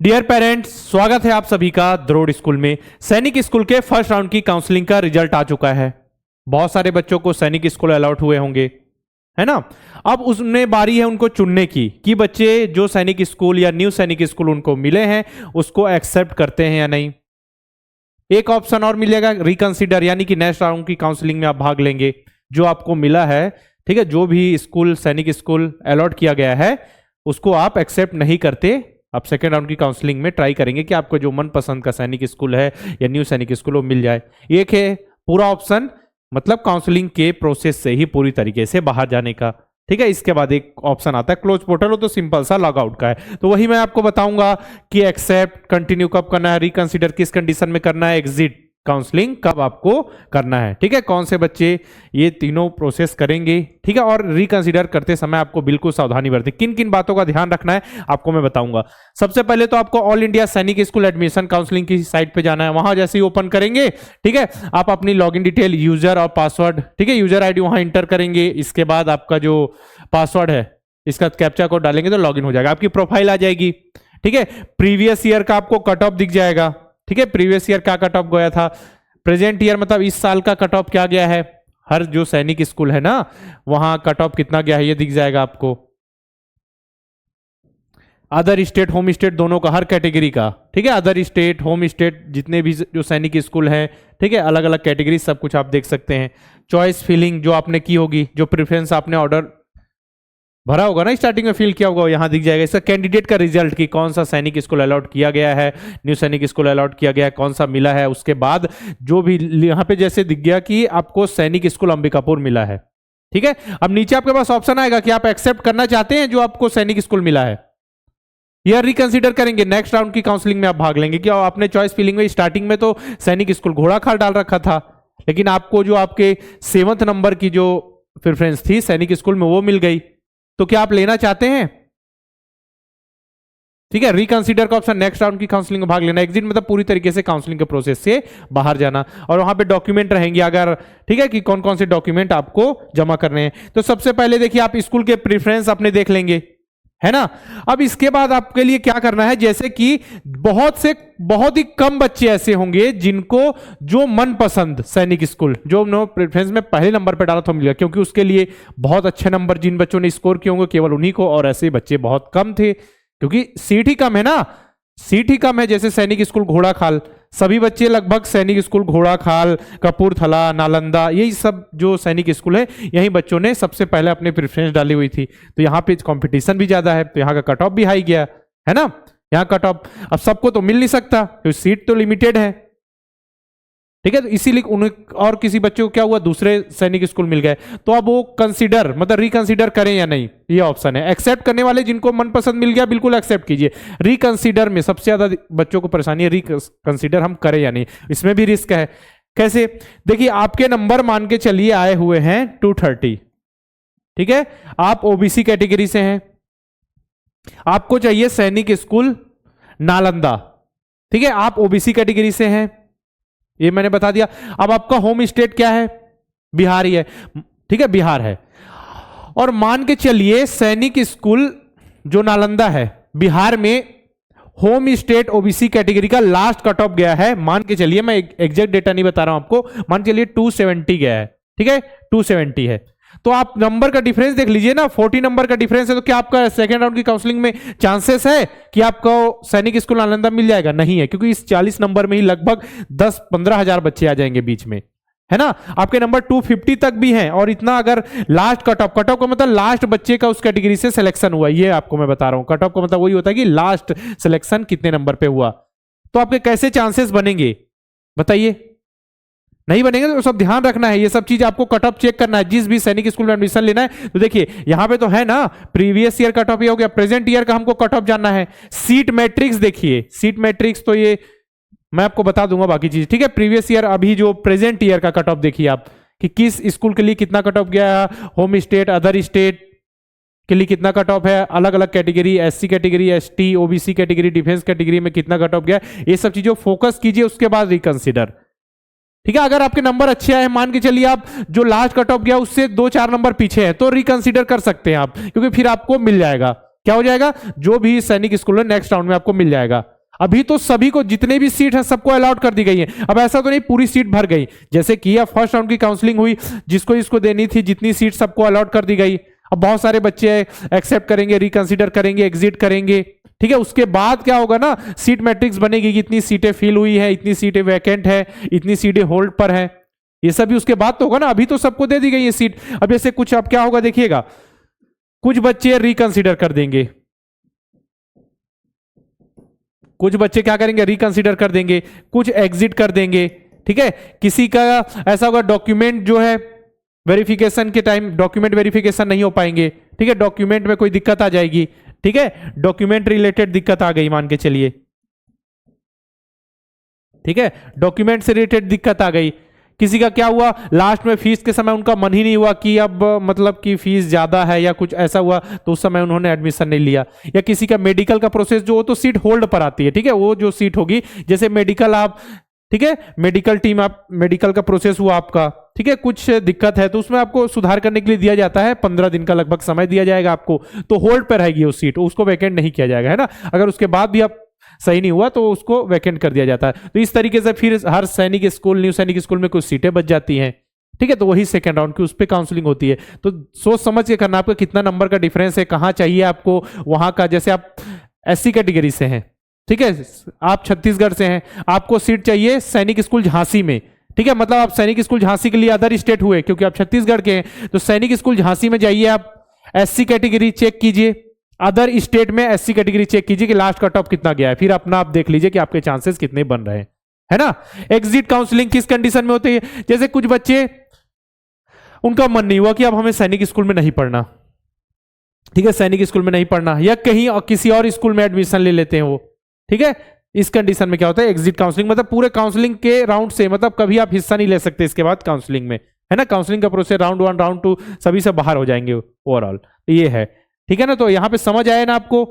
Dear parents, स्वागत है आप सभी का द्रोड़ स्कूल में। सैनिक स्कूल के फर्स्ट राउंड की काउंसलिंग का रिजल्ट आ चुका है। बहुत सारे बच्चों को सैनिक स्कूल अलॉट हुए होंगे, है ना। अब उसमें बारी है उनको चुनने की कि बच्चे जो सैनिक स्कूल या न्यू सैनिक स्कूल उनको मिले हैं उसको एक्सेप्ट करते हैं या नहीं। एक ऑप्शन और मिलेगा रिकंसिडर, यानी कि नेक्स्ट राउंड की काउंसलिंग में आप भाग लेंगे। जो आपको मिला है, ठीक है, जो भी स्कूल सैनिक स्कूल अलॉट किया गया है उसको आप एक्सेप्ट नहीं करते। आप सेकेंड राउंड की काउंसलिंग में ट्राई करेंगे कि आपको जो मनपसंद का सैनिक स्कूल है या न्यू सैनिक स्कूल वो मिल जाए। एक है पूरा ऑप्शन, मतलब काउंसलिंग के प्रोसेस से ही पूरी तरीके से बाहर जाने का, ठीक है। इसके बाद एक ऑप्शन आता है क्लोज पोर्टल, वो तो सिंपल सा लॉग आउट का है। तो वही मैं आपको बताऊंगा कि एक्सेप्ट, कंटिन्यू कब करना है, रिकंसिडर किस कंडीशन में करना है, एग्जिट काउंसलिंग कब आपको करना है, ठीक है। कौन से बच्चे ये तीनों प्रोसेस करेंगे, ठीक है। और रिकंसिडर करते समय आपको बिल्कुल सावधानी बरतनी, किन किन बातों का ध्यान रखना है आपको मैं बताऊंगा। सबसे पहले तो आपको ऑल इंडिया सैनिक स्कूल एडमिशन काउंसलिंग की साइट पे जाना है। वहां जैसे ही ओपन करेंगे, ठीक है, आप अपनी लॉगिन डिटेल, यूजर और पासवर्ड, ठीक है, यूजर आईडी वहां इंटर करेंगे। इसके बाद आपका जो पासवर्ड है इसका कैप्चा कोड डालेंगे तो लॉगिन हो जाएगा, आपकी प्रोफाइल आ जाएगी, ठीक है। प्रीवियस ईयर का आपको कट ऑफ दिख जाएगा, ठीक है। प्रीवियस ईयर क्या कट ऑफ गया था, प्रेजेंट ईयर मतलब इस साल का कट ऑफ क्या गया है, हर जो सैनिक स्कूल है ना वहां कट ऑफ कितना गया है ये दिख जाएगा आपको। अदर स्टेट, होम स्टेट दोनों का, हर कैटेगरी का, ठीक है। अदर स्टेट, होम स्टेट, जितने भी जो सैनिक स्कूल हैं, ठीक है, अलग अलग कैटेगरी, सब कुछ आप देख सकते हैं। चॉइस फिलिंग जो आपने की होगी, जो प्रेफरेंस आपने ऑर्डर भरा होगा ना, स्टार्टिंग में फिल किया होगा, यहां दिख जाएगा। इसका कैंडिडेट का रिजल्ट कि कौन सा सैनिक स्कूल अलॉट किया गया है, न्यू सैनिक स्कूल अलॉट किया गया है, कौन सा मिला है। उसके बाद जो भी यहां पे जैसे दिख गया कि आपको सैनिक स्कूल अंबिकापुर मिला है, ठीक है। अब नीचे आपके पास ऑप्शन आएगा कि आप एक्सेप्ट करना चाहते हैं जो आपको सैनिक स्कूल मिला है या रिकंसिडर करेंगे, नेक्स्ट राउंड की काउंसलिंग में आप भाग लेंगे। क्या आपने चॉइस फिलिंग में स्टार्टिंग में तो सैनिक स्कूल घोड़ाखाल डाल रखा था, लेकिन आपको जो आपके 7th नंबर की जो प्रेफरेंस थी सैनिक स्कूल में वो मिल गई, तो क्या आप लेना चाहते हैं, ठीक है। रिकंसिडर का ऑप्शन, नेक्स्ट राउंड की काउंसलिंग में भाग लेना। एग्जिट मतलब पूरी तरीके से काउंसलिंग के प्रोसेस से बाहर जाना, और वहां पे डॉक्यूमेंट रहेंगे अगर, ठीक है, कि कौन कौन से डॉक्यूमेंट आपको जमा करने हैं। तो सबसे पहले देखिए आप स्कूल के प्रेफरेंस अपने देख लेंगे, है ना। अब इसके बाद आपके लिए क्या करना है, जैसे कि बहुत ही कम बच्चे ऐसे होंगे जिनको जो मनपसंद सैनिक स्कूल जो नो प्रेफरेंस में पहले नंबर पे डाला था मिलेगा, क्योंकि उसके लिए बहुत अच्छे नंबर जिन बच्चों ने स्कोर किए होंगे केवल उन्हीं को, और ऐसे बच्चे बहुत कम थे क्योंकि सीट ही कम है ना, सीट ही कम है। जैसे सैनिक स्कूल घोड़ाखाल, सभी बच्चे लगभग सैनिक स्कूल घोड़ाखाल, कपूरथला, नालंदा, यही सब जो सैनिक स्कूल है यही बच्चों ने सबसे पहले अपने प्रेफरेंस डाली हुई थी। तो यहाँ पे कंपटीशन भी ज्यादा है, तो यहाँ का कट ऑफ भी हाई गया है ना। यहाँ कट ऑफ अब सबको तो मिल नहीं सकता क्योंकि सीट तो लिमिटेड है, ठीक है। तो इसीलिए उन्हें और किसी बच्चे को क्या हुआ, दूसरे सैनिक स्कूल मिल गए। तो अब वो कंसीडर मतलब रिकंसीडर करें या नहीं, ये ऑप्शन है। एक्सेप्ट करने वाले जिनको मनपसंद मिल गया बिल्कुल एक्सेप्ट कीजिए। रिकंसीडर में सबसे ज्यादा बच्चों को परेशानी है, रिकंसीडर हम करें या नहीं, इसमें भी रिस्क है। कैसे, देखिए आपके नंबर मान के चलिए आए हुए हैं 230, ठीक है। आप ओबीसी कैटेगरी से हैं, आपको चाहिए सैनिक स्कूल नालंदा, ठीक है। आप ओबीसी कैटेगरी से हैं, ये मैंने बता दिया। अब आपका होम स्टेट क्या है, बिहार ही है, ठीक है, बिहार है। और मान के चलिए सैनिक स्कूल जो नालंदा है बिहार में होम स्टेट ओबीसी कैटेगरी का लास्ट कट ऑफ गया है, मान के चलिए, मैं एग्जैक्ट डेटा नहीं बता रहा हूं आपको, मान के चलिए 270 गया है, ठीक है, 270 है। तो आप नंबर का डिफरेंस देख लीजिए ना, 40 नंबर का डिफरेंस है। तो क्या आपका सेकंड राउंड की काउंसलिंग में चांसेस है कि आपको सैनिक स्कूल नालंदा मिल जाएगा? नहीं है, क्योंकि इस 40 नंबर में ही लगभग 10-15 हजार बच्चे आ जाएंगे बीच में, है ना। आपके नंबर 250 तक भी हैं, और इतना अगर लास्ट कट ऑफ का मतलब लास्ट बच्चे का उस कैटेगरी से सिलेक्शन हुआ, ये आपको मैं बता रहा हूं। कट ऑफ का मतलब वही होता है कि लास्ट सिलेक्शन कितने नंबर पे हुआ। तो आपके कैसे चांसेस बनेंगे बताइए? नहीं बनेंगे। तो सब ध्यान रखना है, ये सब चीज आपको कट ऑफ चेक करना है जिस भी सैनिक स्कूल में एडमिशन लेना है। तो देखिए यहां पे तो है ना, प्रीवियस ईयर कट ऑफ ये हो गया, प्रेजेंट ईयर का हमको कट ऑफ जानना है। सीट मैट्रिक्स देखिए, सीट मैट्रिक्स तो ये मैं आपको बता दूंगा बाकी चीज, ठीक है। प्रीवियस ईयर, अभी जो प्रेजेंट ईयर का कट ऑफ देखिए आप कि किस स्कूल के लिए कितना कट ऑफ गया, होम स्टेट, अदर स्टेट के लिए कितना कट ऑफ है, अलग अलग category, SC category, ST, OBC category, defence category में कितना कट ऑफ गया, ये सब चीजों फोकस कीजिए। उसके बाद रिकंसिडर, ठीक है। अगर आपके नंबर अच्छे आए, मान के चलिए आप जो लास्ट कट ऑफ गया उससे 2-4 नंबर पीछे है, तो रिकंसिडर कर सकते हैं आप, क्योंकि फिर आपको मिल जाएगा। क्या हो जाएगा, जो भी सैनिक स्कूल है नेक्स्ट राउंड में आपको मिल जाएगा। अभी तो सभी को जितने भी सीट है सबको अलॉट कर दी गई है। अब ऐसा तो नहीं पूरी सीट भर गई, जैसे कि फर्स्ट राउंड की काउंसलिंग हुई, जिसको इसको देनी थी जितनी सीट सबको अलॉट कर दी गई। अब बहुत सारे बच्चे एक्सेप्ट करेंगे, रिकंसिडर करेंगे, एग्जिट करेंगे, ठीक है। उसके बाद क्या होगा ना, सीट मैट्रिक्स बनेगी कि इतनी सीटें फिल हुई है, इतनी सीटें वैकेंट है, इतनी सीटें होल्ड पर है, ये सब भी उसके बाद तो होगा ना। अभी तो सबको दे दी गई है सीट। अब जैसे कुछ, अब क्या होगा देखिएगा, कुछ बच्चे रिकंसिडर कर देंगे, कुछ बच्चे क्या करेंगे, रिकंसिडर कर देंगे, कुछ एग्जिट कर देंगे, ठीक है। किसी का ऐसा होगा डॉक्यूमेंट जो है वेरिफिकेशन के टाइम डॉक्यूमेंट वेरिफिकेशन नहीं हो पाएंगे, ठीक है, डॉक्यूमेंट में कोई दिक्कत आ जाएगी, ठीक है, डॉक्यूमेंट रिलेटेड दिक्कत आ गई मान के चलिए, ठीक है, डॉक्यूमेंट से रिलेटेड दिक्कत आ गई। किसी का क्या हुआ, लास्ट में फीस के समय उनका मन ही नहीं हुआ कि अब मतलब कि फीस ज्यादा है या कुछ ऐसा हुआ, तो उस समय उन्होंने एडमिशन नहीं लिया। या किसी का मेडिकल का प्रोसेस जो हो तो सीट होल्ड पर आती है, ठीक है, वो जो सीट होगी, जैसे मेडिकल आप, ठीक है, मेडिकल टीम आप, मेडिकल का प्रोसेस हुआ आपका, ठीक है, कुछ दिक्कत है तो उसमें आपको सुधार करने के लिए दिया जाता है, 15 दिन का लगभग समय दिया जाएगा आपको, तो होल्ड पर रहेगी वो सीट, उसको वैकेंट नहीं किया जाएगा, है ना। अगर उसके बाद भी आप सही नहीं हुआ तो उसको वैकेंट कर दिया जाता है। तो इस तरीके से फिर हर सैनिक स्कूल, न्यू सैनिक स्कूल में कुछ सीटें बच जाती हैं, ठीक है, तो वही सेकंड राउंड की उस पर काउंसलिंग होती है। तो सोच समझ के करना, आपका कितना नंबर का डिफरेंस है, कहाँ चाहिए आपको वहां का। जैसे आप SC कैटेगरी से हैं, ठीक है, आप छत्तीसगढ़ से हैं, आपको सीट चाहिए सैनिक स्कूल झांसी में, ठीक है, मतलब आप सैनिक स्कूल झांसी के लिए अदर स्टेट हुए क्योंकि आप छत्तीसगढ़ के हैं, तो सैनिक स्कूल झांसी में जाइए, आप SC कैटेगरी चेक कीजिए, अदर स्टेट में SC कैटेगरी चेक कीजिए कि लास्ट कट ऑफ कितना गया है, फिर अपना आप देख लीजिए कि आपके चांसेस कितने बन रहे हैं, है ना। एग्जिट काउंसलिंग किस कंडीशन में होती है, जैसे कुछ बच्चे उनका मन नहीं हुआ कि अब हमें सैनिक स्कूल में नहीं पढ़ना, ठीक है, सैनिक स्कूल में नहीं पढ़ना, या कहीं और किसी और स्कूल में एडमिशन ले लेते हैं वो, ठीक है। इस कंडीशन में क्या होता है, एग्जिट काउंसलिंग, मतलब पूरे काउंसलिंग के राउंड से मतलब कभी आप हिस्सा नहीं ले सकते इसके बाद काउंसलिंग में, है ना। काउंसलिंग का प्रोसेस राउंड 1 राउंड 2 सभी से बाहर हो जाएंगे ओवरऑल, ये है, ठीक है ना। तो यहां पे समझ आया ना आपको,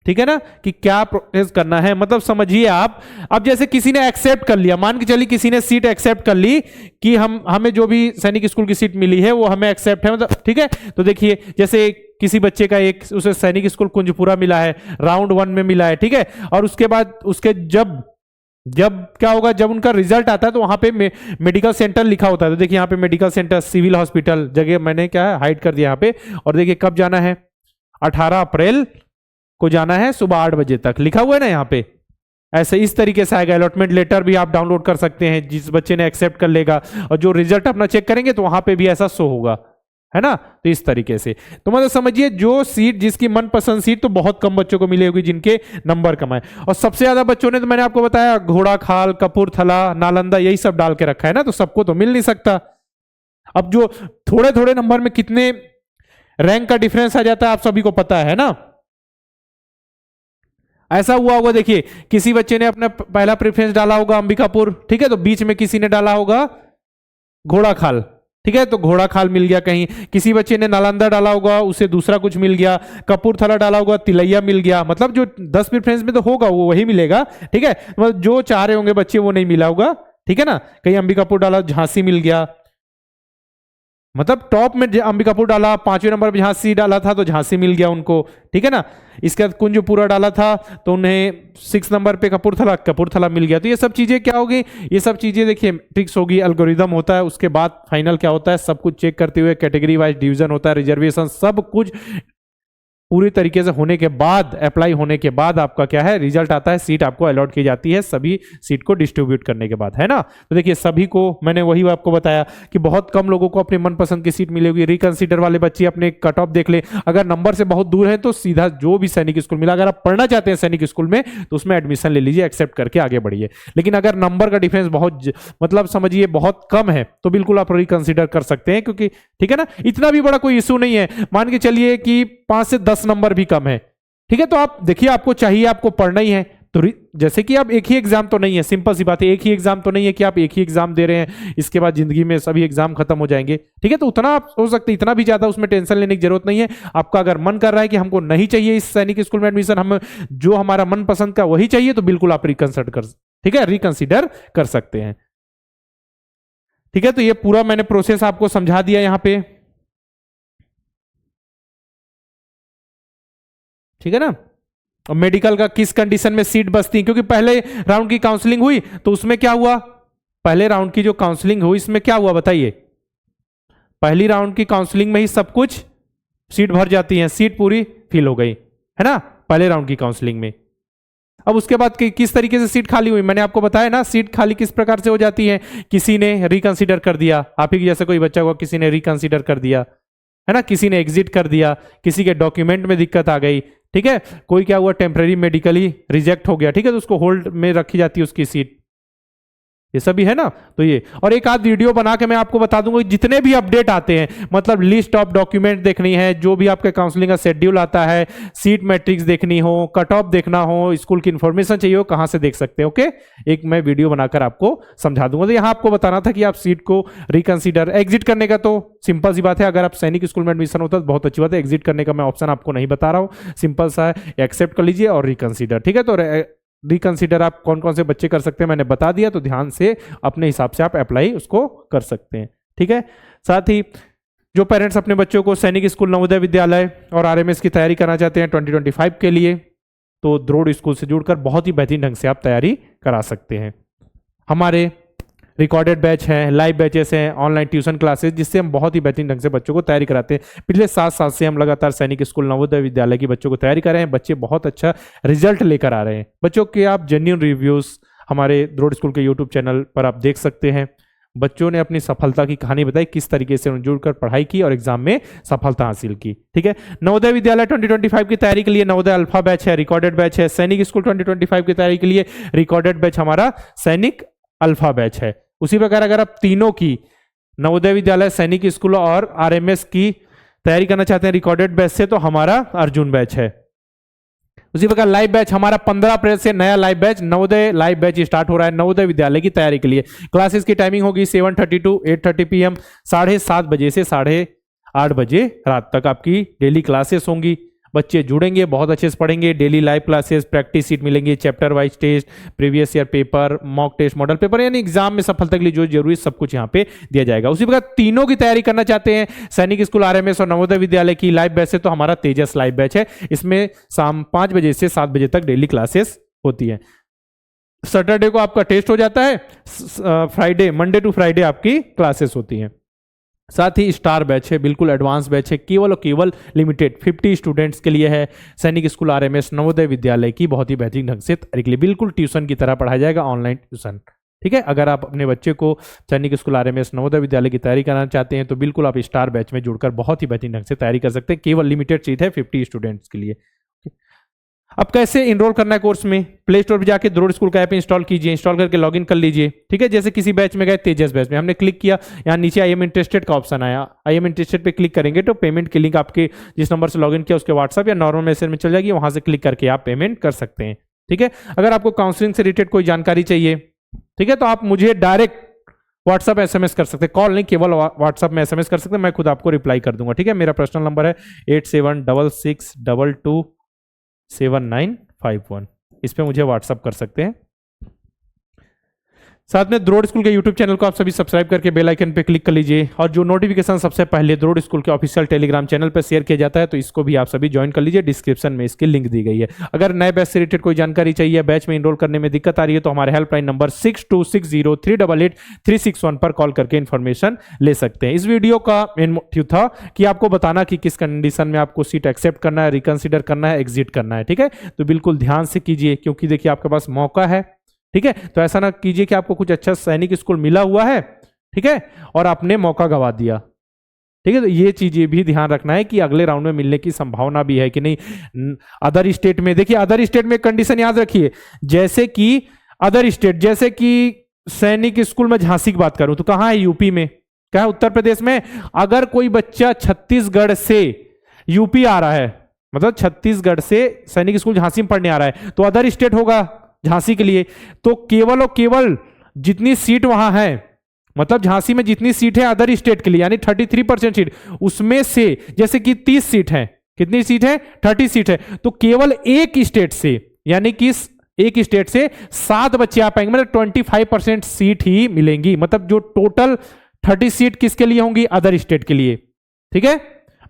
ठीक है ना, कि क्या प्रोसेस करना है, मतलब समझिए आप। अब जैसे किसी ने एक्सेप्ट कर लिया, मान के चलिए किसी ने सीट एक्सेप्ट कर ली कि हमें जो भी सैनिक स्कूल की सीट मिली है वो हमें एक्सेप्ट है, मतलब ठीक है। तो देखिए जैसे किसी बच्चे का एक उसे सैनिक स्कूल कुंजपुरा मिला है, राउंड 1 में मिला है, ठीक है, और उसके बाद उसके जब क्या होगा, जब उनका रिजल्ट आता है तो वहां पे मेडिकल सेंटर लिखा होता है। तो देखिए यहाँ पे मेडिकल सेंटर, सिविल हॉस्पिटल, जगह मैंने क्या है हाइड कर दिया यहाँ पे। और देखिए कब जाना है, 18 अप्रैल को जाना है, सुबह 8 बजे तक लिखा हुआ है ना यहाँ पे। ऐसे इस तरीके से आएगा। अलॉटमेंट लेटर भी आप डाउनलोड कर सकते हैं, जिस बच्चे ने एक्सेप्ट कर लेगा, और जो रिजल्ट अपना चेक करेंगे तो वहां पे भी ऐसा शो होगा, है ना। तो इस तरीके से तो मतलब समझिए, जो सीट जिसकी मनपसंद सीट, तो बहुत कम बच्चों को मिली होगी जिनके नंबर कम आए, और सबसे ज्यादा बच्चों ने तो मैंने आपको बताया घोड़ाखाल, कपूरथला, नालंदा, यही सब डाल के रखा है ना, तो सबको तो मिल नहीं सकता। अब जो थोड़े थोड़े नंबर में कितने रैंक का डिफरेंस आ जाता है आप सभी को पता है ना। ऐसा हुआ होगा, देखिए किसी बच्चे ने अपना पहला प्रेफरेंस डाला होगा अंबिकापुर, ठीक है, तो बीच में किसी ने डाला होगा घोड़ाखाल, ठीक है, तो घोड़ाखाल मिल गया। कहीं किसी बच्चे ने नालंदा डाला होगा, उसे दूसरा कुछ मिल गया, कपूरथला डाला होगा, तिलैया मिल गया, मतलब जो 10 प्रेफरेंस में तो होगा वो वही मिलेगा, ठीक है, मतलब जो चाह रहे होंगे बच्चे वो नहीं मिला होगा, ठीक है ना। कहीं अंबिकापुर डाला, झांसी मिल गया, मतलब टॉप में अंबिकापुर डाला, 5वें नंबर पे झांसी डाला था तो झांसी मिल गया उनको, ठीक है ना। इसके बाद कुंजपुरा डाला था तो उन्हें 6 नंबर पे कपूरथला मिल गया। तो ये सब चीजें क्या होगी, ये सब चीजें देखिए ट्रिक्स होगी, एल्गोरिदम होता है, उसके बाद फाइनल क्या होता है सब कुछ चेक करते हुए, कैटेगरी वाइज डिवीजन होता है, रिजर्वेशन, सब कुछ पूरी तरीके से होने के बाद, अप्लाई होने के बाद आपका क्या है रिजल्ट आता है, सीट आपको अलॉट की जाती है सभी सीट को डिस्ट्रीब्यूट करने के बाद, है ना। तो देखिए सभी को मैंने वही आपको बताया कि बहुत कम लोगों को अपने मनपसंद की सीट मिलेगी। रिकंसीडर वाले बच्चे अपने कट ऑफ देख ले, अगर नंबर से बहुत दूर है तो सीधा जो भी सैनिक स्कूल मिला, अगर आप पढ़ना चाहते हैं सैनिक स्कूल में तो उसमें एडमिशन ले लीजिए, एक्सेप्ट करके आगे बढ़िए। लेकिन अगर नंबर का डिफरेंस बहुत मतलब समझिए बहुत कम है तो बिल्कुल आप रिकंसीडर कर सकते हैं, क्योंकि ठीक है ना, इतना भी बड़ा कोई इशू नहीं है। मान के चलिए कि 5 से 10 नंबर भी कम है, ठीक है, तो आप देखिए आपको चाहिए, आपको पढ़ना ही है, तो जैसे कि आप एक ही एग्जाम तो नहीं है, सिंपल सी बात है, एक ही एग्जाम तो नहीं है कि आप एक ही एग्जाम दे रहे हैं इसके बाद जिंदगी में सभी एग्जाम खत्म हो जाएंगे, ठीक है। तो उतना आप सोच सकते हैं, इतना भी ज्यादा उसमें टेंशन लेने की जरूरत नहीं है। आपका अगर मन कर रहा है कि हमको नहीं चाहिए इस सैनिक स्कूल में एडमिशन, हम जो हमारा मन पसंद का वही चाहिए, तो बिल्कुल आप रिकंसिडर कर सकते हैं, ठीक है। तो ये पूरा मैंने प्रोसेस आपको समझा दिया यहाँ पे। ठीक है ना। और मेडिकल का किस कंडीशन में सीट बचती है, क्योंकि पहले राउंड की काउंसलिंग हुई तो उसमें क्या हुआ, पहले राउंड की जो काउंसलिंग हुई इसमें क्या हुआ बताइए, पहली राउंड की काउंसलिंग में ही सब कुछ सीट भर जाती है, सीट पूरी फिल हो गई है ना पहले राउंड की काउंसलिंग में। अब उसके बाद किस तरीके से सीट खाली हुई, मैंने आपको बताया ना सीट खाली किस प्रकार से हो जाती है, किसी ने रिकंसीडर कर दिया, आप ही जैसे कोई बच्चा हुआ किसी ने रिकंसीडर कर दिया है ना, किसी ने एग्जिट कर दिया, किसी के डॉक्यूमेंट में दिक्कत आ गई, ठीक है, कोई क्या हुआ टेम्पररी मेडिकली रिजेक्ट हो गया, ठीक है, तो उसको होल्ड में रखी जाती है उसकी सीट, ये सब भी है ना। तो ये और एक आध वीडियो बना के मैं आपको बता दूंगा जितने भी अपडेट आते हैं, मतलब लिस्ट ऑफ डॉक्यूमेंट देखनी है, जो भी आपके काउंसलिंग का शेड्यूल आता है, सीट मैट्रिक्स देखनी हो, कट ऑफ देखना हो, स्कूल की इंफॉर्मेशन चाहिए हो, कहां से देख सकते हैं, ओके, एक मैं वीडियो बनाकर आपको समझा दूंगा। तो यहां आपको बताना था कि आप सीट को रिकंसीडर, एग्जिट करने का तो सिंपल सी बात है, अगर आप सैनिक स्कूल में एडमिशन होता है तो बहुत अच्छी बात है, एग्जिट करने का मैं ऑप्शन आपको नहीं बता रहा हूं, सिंपल सा है, एक्सेप्ट कर लीजिए और रिकंसीडर, ठीक है। तो रिकंसीडर आप कौन कौन से बच्चे कर सकते हैं मैंने बता दिया, तो ध्यान से अपने हिसाब से आप अप्लाई उसको कर सकते हैं, ठीक है। साथ ही जो पेरेंट्स अपने बच्चों को सैनिक स्कूल नवोदय विद्यालय और आरएमएस की तैयारी करना चाहते हैं 2025 के लिए, तो द्रोड़ स्कूल से जुड़कर बहुत ही बेहतरीन ढंग से आप तैयारी करा सकते हैं। हमारे रिकॉर्डेड बैच हैं, लाइव बैचेस हैं, ऑनलाइन ट्यूशन क्लासेस, जिससे हम बहुत ही बेहतरीन ढंग से बच्चों को तैयारी कराते हैं। पिछले 7 साल से हम लगातार सैनिक स्कूल नवोदय विद्यालय की बच्चों को तैयारी कर रहे हैं, बच्चे बहुत अच्छा रिजल्ट लेकर आ रहे हैं। बच्चों के आप जेन्युइन रिव्यूज हमारे द्रोड़ स्कूल के यूट्यूब चैनल पर आप देख सकते हैं। बच्चों ने अपनी सफलता की कहानी बताई, किस तरीके से उन्होंने जुड़कर पढ़ाई की और एग्जाम में सफलता हासिल की, ठीक है। नवोदय विद्यालय 2025 की तैयारी के लिए नवोदय अल्फा बैच है, रिकॉर्डेड बैच है। सैनिक स्कूल 2025 की तैयारी के लिए रिकॉर्डेड बैच हमारा सैनिक अल्फा बैच है। उसी प्रकार अगर आप तीनों की नवोदय विद्यालय, सैनिक स्कूल और आरएमएस की तैयारी करना चाहते हैं रिकॉर्डेड बैच से, तो हमारा अर्जुन बैच है। उसी प्रकार लाइव बैच हमारा 15 अप्रैल से नया live batch Navodaya live batch start हो रहा है नवोदय विद्यालय की तैयारी के लिए। क्लासेस की टाइमिंग होगी 7:30 to 8:30 PM, 7:30 बजे से 8:30 बजे रात तक आपकी डेली क्लासेस होंगी। बच्चे जुड़ेंगे, बहुत अच्छे से पढ़ेंगे, daily live classes, practice sheet मिलेंगी, chapter wise test, previous year paper, mock test, model paper, यानी एग्जाम में सफलता के लिए जो जरूरी सब कुछ यहाँ पे दिया जाएगा। उसी प्रकार तीनों की तैयारी करना चाहते हैं सैनिक स्कूल, आरएमएस और नवोदय विद्यालय की लाइव बैच है, तो हमारा तेजस लाइव बैच है। इसमें शाम 5 बजे से 7 बजे तक डेली क्लासेस होती है। सैटरडे को आपका टेस्ट हो जाता है, फ्राइडे, मंडे टू फ्राइडे आपकी क्लासेस होती हैं। साथ ही स्टार बैच है, बिल्कुल एडवांस बैच है, केवल और केवल लिमिटेड 50 स्टूडेंट्स के लिए है। सैनिक स्कूल, आरएमएस, नवोदय विद्यालय की बहुत ही बेहतरीन ढंग से तैयारी के लिए, बिल्कुल ट्यूशन की तरह पढ़ाया जाएगा, ऑनलाइन ट्यूशन, ठीक है। अगर आप अपने बच्चे को सैनिक स्कूल, आरएमएस, नवोदय विद्यालय की तैयारी कराना चाहते हैं तो बिल्कुल आप स्टार बैच में जुड़कर बहुत ही बेहतरीन ढंग से तैयारी कर सकते हैं। केवल लिमिटेड सीट है 50 स्टूडेंट्स के लिए। अब कैसे इनरोल करना है कोर्स में, प्ले स्टोर पर जाके द्रोड़ स्कूल का ऐप इंस्टॉल कीजिए, इंस्टॉल करके लॉगिन कर लीजिए, ठीक है। जैसे किसी बैच में गए, तेजस बैच में हमने क्लिक किया, यहाँ नीचे आई एम इंटरेस्टेड का ऑप्शन आया, आई एम इंटरेस्टेड पे क्लिक करेंगे तो पेमेंट की लिंक आपके जिस नंबर से लॉगिन किया उसके व्हाट्सएप या नॉर्मल मैसेज में चल जाएगी, वहां से क्लिक करके आप पेमेंट कर सकते हैं, ठीक है। अगर आपको काउंसलिंग से रिलेटेड कोई जानकारी चाहिए, ठीक है, तो आप मुझे डायरेक्ट व्हाट्सएप एसएमएस कर सकते हैं, कॉल नहीं, केवल व्हाट्सएप में एसएमएस कर सकते हैं, मैं खुद आपको रिप्लाई कर दूंगा, ठीक है। मेरा पर्सनल नंबर है 8766227951, इस पे मुझे व्हाट्सअप कर सकते हैं। साथ में द्रोड़ स्कूल के यूट्यूब चैनल को आप सभी सब्सक्राइब करके बेल आइकन पे क्लिक कर लीजिए, और जो नोटिफिकेशन सबसे पहले द्रोड़ स्कूल के ऑफिशियल टेलीग्राम चैनल पर शेयर किया जाता है तो इसको भी आप सभी ज्वाइन कर लीजिए, डिस्क्रिप्शन में इसकी लिंक दी गई है। अगर नए बैच से रिलेटेड कोई जानकारी चाहिए, बैच में इनरोल करने में दिक्कत आ रही है, तो हमारे हेल्पलाइन नंबर 6260388361 पर कॉल करके इन्फॉर्मेशन ले सकते हैं। इस वीडियो का मेन मोटिव था कि आपको बताना कि किस कंडीशन में आपको सीट एक्सेप्ट करना है, रिकंसिडर करना है, एग्जिट करना है, ठीक है। तो बिल्कुल ध्यान से कीजिए, क्योंकि देखिए आपके पास मौका है, ठीक है। तो ऐसा ना कीजिए कि आपको कुछ अच्छा सैनिक स्कूल मिला हुआ है, ठीक है, और आपने मौका गवा दिया, ठीक है। तो ये चीजें भी ध्यान रखना है कि अगले राउंड में मिलने की संभावना भी है कि नहीं। अदर स्टेट में देखिए, अदर स्टेट में कंडीशन याद रखिए, जैसे कि अदर स्टेट, जैसे कि सैनिक स्कूल में झांसी की बात करूं तो कहां है, यूपी में, क्या है, उत्तर प्रदेश में। अगर कोई बच्चा छत्तीसगढ़ से यूपी आ रहा है, मतलब छत्तीसगढ़ से सैनिक स्कूल झांसी में पढ़ने आ रहा है, तो अदर स्टेट होगा झांसी के लिए। तो केवल और केवल जितनी सीट वहां है, मतलब झांसी में जितनी सीट है अदर स्टेट के लिए, यानी 33% सीट, उसमें से जैसे कि 30 सीट है, कितनी सीट है, 30 सीट है, तो केवल एक स्टेट से, यानी कि एक स्टेट से 7 बच्चे आ पाएंगे, मतलब 25% सीट ही मिलेंगी। मतलब जो टोटल 30 सीट किसके लिए होंगी, अदर स्टेट के लिए, ठीक है।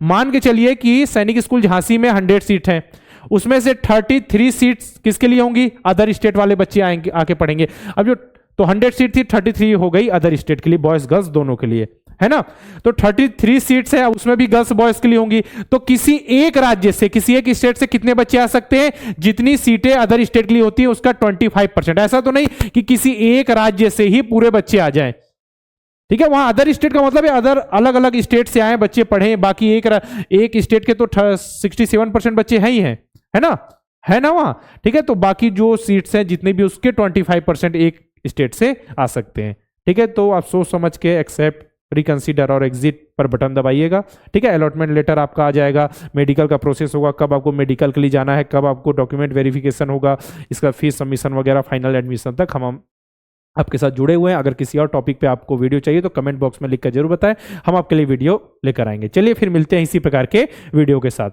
मान के चलिए कि सैनिक स्कूल झांसी में 100 सीट है, उसमें से 33 सीट्स किसके लिए होंगी, अदर स्टेट वाले बच्चे आएंगे आके पढ़ेंगे। अब जो तो 100 सीट थी, 33 हो गई अदर स्टेट के लिए, बॉयज गर्ल्स दोनों के लिए, है ना। तो 33 सीट्स है, उसमें भी गर्ल्स बॉयज के लिए होंगी। तो किसी एक राज्य से, किसी एक स्टेट से कितने बच्चे आ सकते हैं, जितनी सीटें अदर स्टेट के लिए होती है उसका 25%। ऐसा तो नहीं कि किसी एक राज्य से ही पूरे बच्चे आ जाएं, ठीक है। वहां अदर स्टेट का मतलब है अदर अलग अलग स्टेट से आए बच्चे पढ़े, बाकी एक स्टेट के तो 67% बच्चे हैं ही हैं, है ना वहां, ठीक है। तो बाकी जो सीट्स हैं जितने भी उसके 25% एक स्टेट से आ सकते हैं, ठीक है। तो आप सोच समझ के एक्सेप्ट, रिकंसीडर और एग्जिट पर बटन दबाइएगा, ठीक है। अलॉटमेंट लेटर आपका आ जाएगा, मेडिकल का प्रोसेस होगा, कब आपको मेडिकल के लिए जाना है, कब आपको डॉक्यूमेंट वेरिफिकेशन होगा, इसका फीस सबमिशन वगैरह, फाइनल एडमिशन तक हम आपके साथ जुड़े हुए हैं। अगर किसी और टॉपिक पे आपको वीडियो चाहिए तो कमेंट बॉक्स में लिखकर जरूर बताएं, हम आपके लिए वीडियो लेकर आएंगे। चलिए फिर मिलते हैं इसी प्रकार के वीडियो के साथ।